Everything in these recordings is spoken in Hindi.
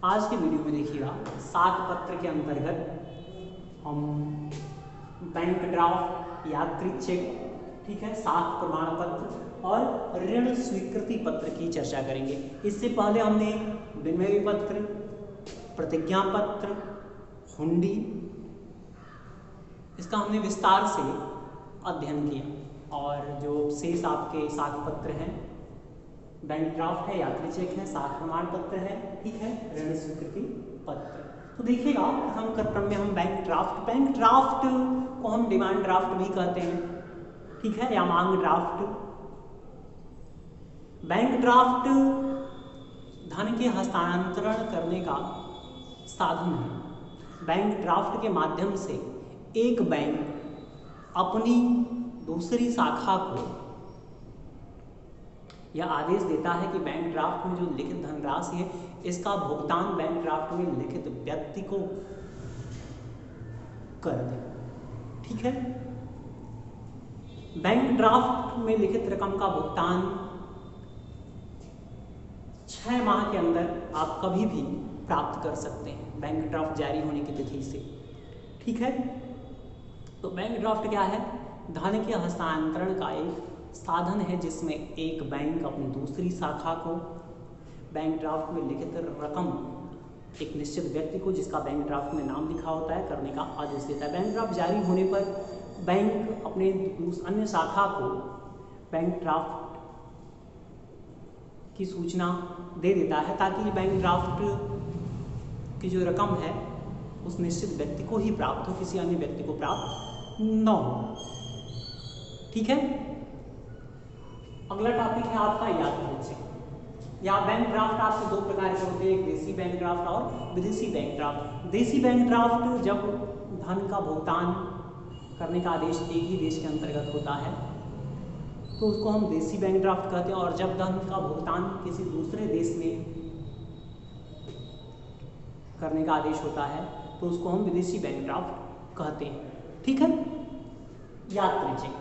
आज के वीडियो में देखिएगा साख पत्र के अंतर्गत हम बैंक ड्राफ्ट, यात्री चेक, ठीक है, साख प्रमाण पत्र और ऋण स्वीकृति पत्र की चर्चा करेंगे। इससे पहले हमने विनिमय पत्र, प्रतिज्ञा पत्र, हुंडी, इसका हमने विस्तार से अध्ययन किया। और जो शेष आपके साख पत्र हैं, बैंक ड्राफ्ट है, यात्री चेक है, साख प्रमाण पत्र है, ठीक है, ऋण स्वीकृति पत्र। तो देखिएगा प्रथम क्रम में हम बैंक ड्राफ्ट को हम डिमांड ड्राफ्ट भी कहते हैं, ठीक है, या मांग ड्राफ्ट। बैंक ड्राफ्ट धन के हस्तांतरण करने का साधन है। बैंक ड्राफ्ट के माध्यम से एक बैंक अपनी दूसरी शाखा को यह आदेश देता है कि बैंक ड्राफ्ट में जो लिखित धनराशि है इसका भुगतान बैंक ड्राफ्ट में लिखित व्यक्ति को कर दे, ठीक है। बैंक ड्राफ्ट में लिखित रकम का भुगतान 6 माह के अंदर आप कभी भी प्राप्त कर सकते हैं बैंक ड्राफ्ट जारी होने की तिथि से, ठीक है। तो बैंक ड्राफ्ट क्या है? धन के हस्तांतरण का एक साधन है जिसमें एक बैंक अपनी दूसरी शाखा को बैंक ड्राफ्ट में लिखित रकम एक निश्चित व्यक्ति को, जिसका बैंक ड्राफ्ट में नाम लिखा होता है, करने का आदेश देता है। बैंक ड्राफ्ट जारी होने पर बैंक अपने अन्य शाखा को बैंक ड्राफ्ट की सूचना दे देता है ताकि बैंक ड्राफ्ट की जो रकम है उस निश्चित व्यक्ति को ही प्राप्त हो, किसी अन्य व्यक्ति को प्राप्त न हो, ठीक है। अगला टॉपिक है आपका यात्री चेक। या बैंक ड्राफ्ट आपके दो प्रकार के होते हैं, एक देसी बैंक ड्राफ्ट और विदेशी बैंक ड्राफ्ट। देसी बैंक ड्राफ्ट जब धन का भुगतान करने का आदेश एक ही देश के अंतर्गत होता है तो उसको हम देसी बैंक ड्राफ्ट कहते हैं, और जब धन का भुगतान किसी दूसरे देश में करने का आदेश होता है तो उसको हम विदेशी बैंक ड्राफ्ट कहते हैं, ठीक है। यात्री चेक।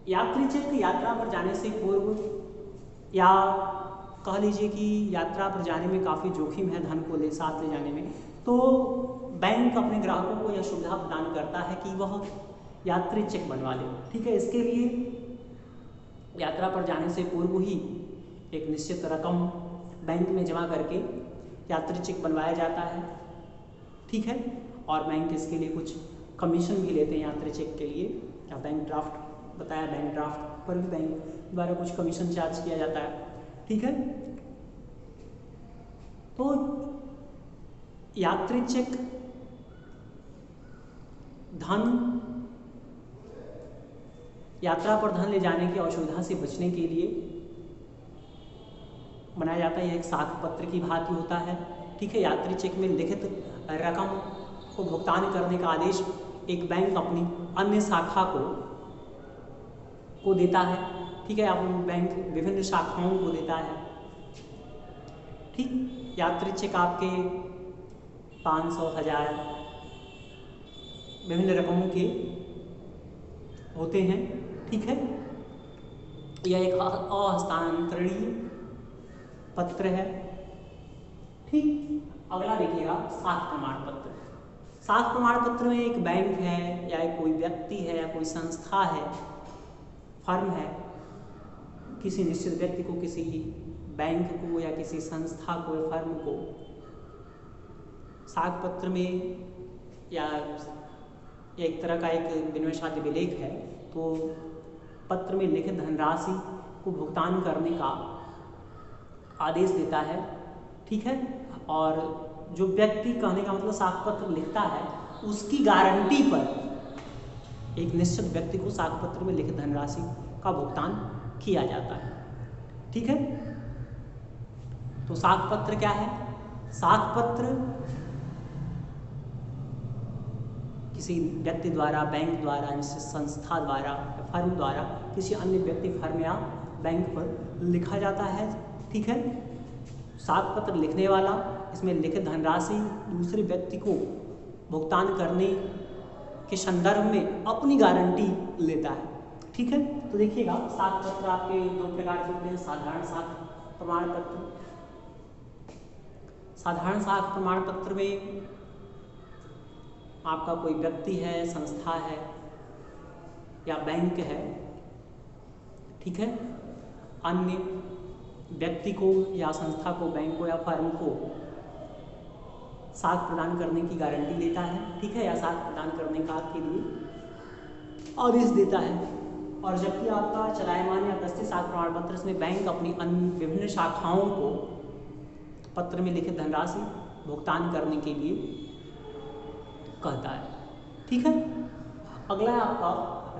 यात्री चेक यात्रा पर जाने से पूर्व या कह लीजिए कि यात्रा पर जाने में काफ़ी जोखिम है धन को साथ ले जाने में, तो बैंक अपने ग्राहकों को यह सुविधा प्रदान करता है कि वह यात्री चेक बनवा ले, ठीक है। इसके लिए यात्रा पर जाने से पूर्व ही एक निश्चित रकम बैंक में जमा करके यात्री चेक बनवाया जाता है, ठीक है। और बैंक इसके लिए कुछ कमीशन भी लेते हैं यात्री चेक के लिए। या बैंक ड्राफ्ट बताया, बैंक ड्राफ्ट पर भी बैंक द्वारा कुछ कमीशन चार्ज किया जाता है, ठीक है। तो यात्री चेक धन यात्रा पर धन ले जाने की असुविधा से बचने के लिए बनाया जाता है। यह एक साख पत्र की भांति होता है, ठीक है। यात्री चेक में लिखित रकम को भुगतान करने का आदेश एक बैंक अपनी अन्य शाखा को देता है, ठीक है। अब बैंक विभिन्न शाखाओं को देता है, ठीक। यात्री चेक आपके 500, 1000 विभिन्न रकमों के होते हैं, ठीक है। यह एक अहस्तांतरणीय पत्र है, ठीक। अगला देखिएगा साख प्रमाण पत्र। साख प्रमाण पत्र में एक बैंक है या कोई व्यक्ति है या कोई संस्था है, फर्म है, किसी निश्चित व्यक्ति को, किसी बैंक को या किसी संस्था को या फर्म को साख पत्र में या एक तरह का एक विनिमय साध्य विलेख है तो पत्र में लिखित धनराशि को भुगतान करने का आदेश देता है, ठीक है। और जो व्यक्ति, कहने का मतलब साख पत्र लिखता है, उसकी गारंटी पर एक निश्चित व्यक्ति को साख पत्र में लिखित धनराशि का भुगतान किया जाता है, ठीक है। तो साख पत्र क्या है? साख पत्र किसी व्यक्ति द्वारा, बैंक द्वारा, संस्था द्वारा, फर्म द्वारा किसी अन्य व्यक्ति, फर्म या बैंक पर लिखा जाता है, ठीक है। साख पत्र लिखने वाला इसमें लिखित धनराशि दूसरे व्यक्ति को भुगतान करने के संदर्भ में अपनी गारंटी लेता है, ठीक है। तो देखिएगा साख पत्र आपके दो प्रकार के होते हैं, साधारण साख प्रमाण पत्र। साधारण साख प्रमाण पत्र में आपका कोई व्यक्ति है, संस्था है या बैंक है, ठीक है, अन्य व्यक्ति को या संस्था को, बैंक को या फर्म को साख प्रदान करने की गारंटी लेता है, ठीक है, या साख प्रदान करने का के लिए आदेश देता है। और जबकि आपका चलायमान या प्रस्थित साख प्रमाण पत्र, इसमें बैंक अपनी अन्य विभिन्न शाखाओं को पत्र में लिखित धनराशि भुगतान करने के लिए कहता है, ठीक है। अगला है आपका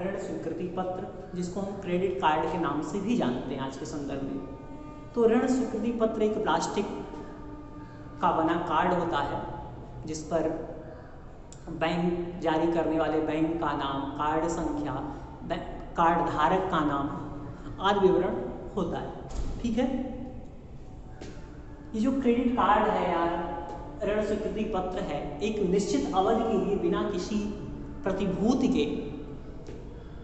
ऋण स्वीकृति पत्र, जिसको हम क्रेडिट कार्ड के नाम से भी जानते हैं आज के संदर्भ में। तो ऋण स्वीकृति पत्र एक प्लास्टिक का बना कार्ड होता है जिस पर बैंक जारी करने वाले बैंक का नाम, कार्ड संख्या, कार्ड धारक का नाम आदि विवरण होता है, ठीक है। ये जो क्रेडिट कार्ड है या ऋण स्वीकृति पत्र है, एक निश्चित अवधि के लिए बिना किसी प्रतिभूति के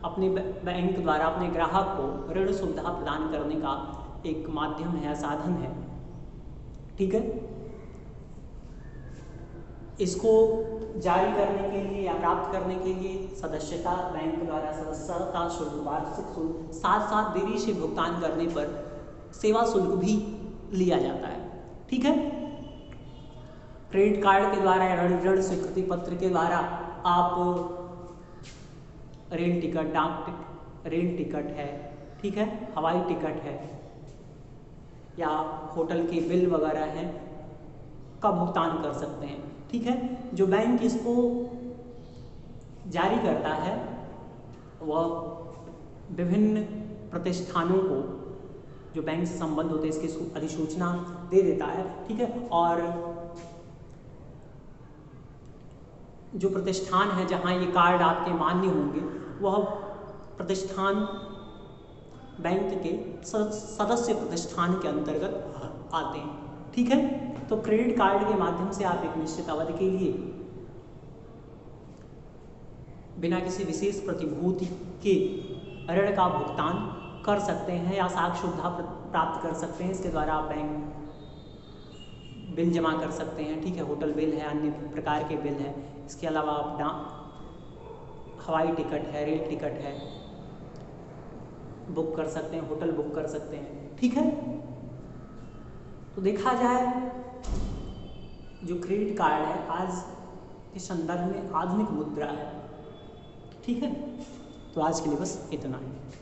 अपने बैंक द्वारा अपने ग्राहक को ऋण सुविधा प्रदान करने का एक माध्यम है, साधन है, ठीक है। इसको जारी करने के लिए या प्राप्त करने के लिए सदस्यता, बैंक द्वारा सदस्यता शुल्क, वार्षिक शुल्क, साथ साथ देरी से भुगतान करने पर सेवा शुल्क भी लिया जाता है, ठीक है। क्रेडिट कार्ड के द्वारा या ऋण स्वीकृति पत्र के द्वारा आप रेल टिकट, रेल टिकट है, ठीक है, हवाई टिकट है या होटल के बिल वगैरह हैं का भुगतान कर सकते हैं, ठीक है। जो बैंक इसको जारी करता है वह विभिन्न प्रतिष्ठानों को जो बैंक से संबंध होते हैं इसकी अधिसूचना दे देता है, ठीक है। और जो प्रतिष्ठान है जहां ये कार्ड आपके मान्य होंगे वह प्रतिष्ठान बैंक के सदस्य प्रतिष्ठान के अंतर्गत आते हैं, ठीक है। तो क्रेडिट कार्ड के माध्यम से आप एक निश्चित अवधि के लिए बिना किसी विशेष प्रतिभूति के ऋण का भुगतान कर सकते हैं या साख सुविधा प्राप्त कर सकते हैं। इसके द्वारा आप बैंक बिल जमा कर सकते हैं, ठीक है, होटल बिल है, अन्य प्रकार के बिल है। इसके अलावा आप हवाई टिकट है, रेल टिकट है बुक कर सकते हैं, होटल बुक कर सकते हैं, ठीक है। तो देखा जाए जो क्रेडिट कार्ड है आज के संदर्भ में आधुनिक मुद्रा है, ठीक है। तो आज के लिए बस इतना ही।